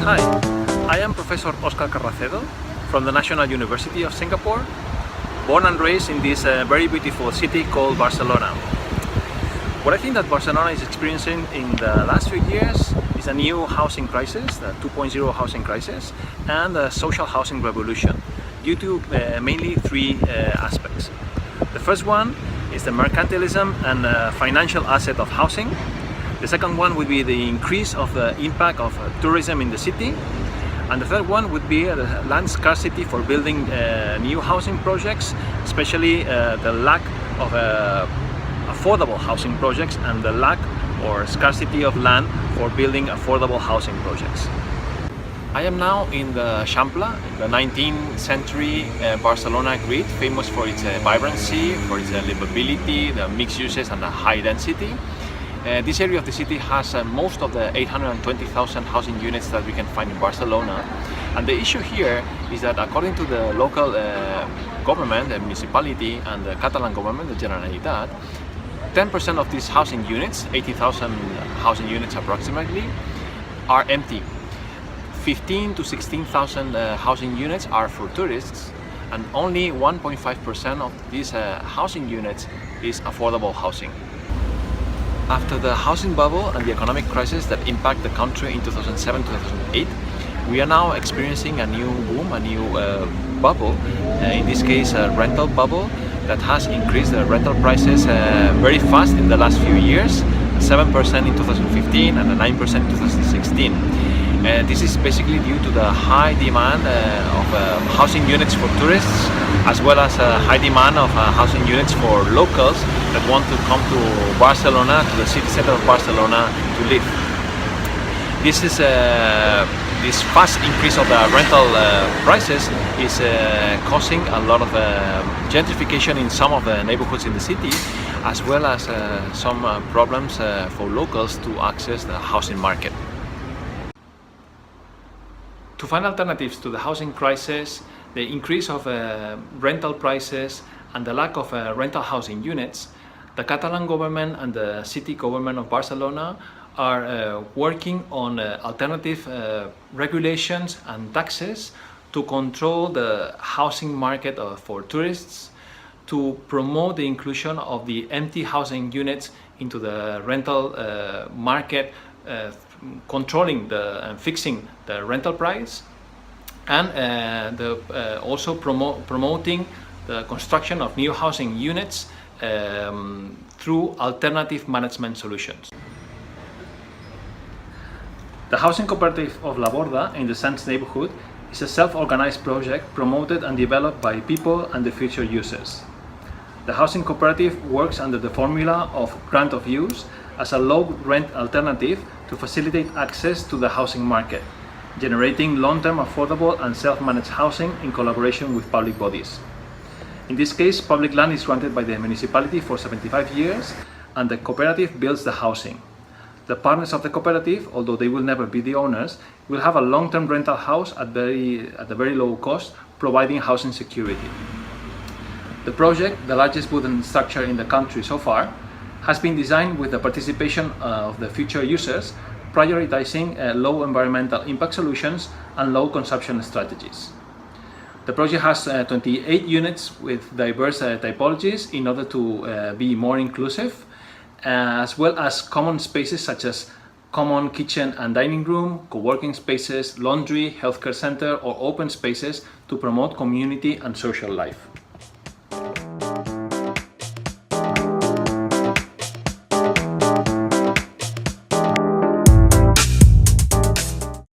Hi, I am Professor Oscar Carracedo from the National University of Singapore, born and raised in this very beautiful city called Barcelona. What I think that Barcelona is experiencing in the last few years is a new housing crisis, the 2.0 housing crisis, and a social housing revolution due to mainly three aspects. The first one is the mercantilism and financial asset of housing. The second one would be the increase of the impact of tourism in the city. And the third one would be the land scarcity for building new housing projects, especially the lack of affordable housing projects and the lack or scarcity of land for building affordable housing projects. I am now in the Eixample, the 19th century Barcelona grid, famous for its vibrancy, for its livability, the mixed uses and the high density. This area of the city has most of the 820,000 housing units that we can find in Barcelona. And the issue here is that according to the local government, the municipality and the Catalan government, the Generalitat, 10% of these housing units, 80,000 housing units approximately, are empty. 15 to 16,000 housing units are for tourists, and only 1.5% of these housing units is affordable housing. After the housing bubble and the economic crisis that impacted the country in 2007-2008, we are now experiencing a new boom, a new bubble, in this case a rental bubble that has increased the rental prices very fast in the last few years, 7% in 2015 and 9% in 2016. This is basically due to the high demand of housing units for tourists, as well as a high demand of housing units for locals that want to come to Barcelona, to the city center of Barcelona to live. This fast increase of the rental prices is causing a lot of gentrification in some of the neighborhoods in the city, as well as some problems for locals to access the housing market. To find alternatives to the housing crisis, the increase of rental prices and the lack of rental housing units, the Catalan government and the city government of Barcelona are working on alternative regulations and taxes to control the housing market for tourists, to promote the inclusion of the empty housing units into the rental market, controlling and fixing the rental price, and also promoting the construction of new housing units through alternative management solutions. The housing cooperative of La Borda in the Sands neighborhood is a self-organized project promoted and developed by people and the future users. The housing cooperative works under the formula of grant of use as a low rent alternative to facilitate access to the housing market, generating long-term affordable and self-managed housing in collaboration with public bodies. In this case, public land is granted by the municipality for 75 years and the cooperative builds the housing. The partners of the cooperative, although they will never be the owners, will have a long-term rental house at a very low cost, providing housing security. The project, the largest wooden structure in the country so far, has been designed with the participation of the future users, prioritizing low environmental impact solutions and low consumption strategies. The project has 28 units with diverse typologies in order to be more inclusive, as well as common spaces such as common kitchen and dining room, co-working spaces, laundry, healthcare center, or open spaces to promote community and social life.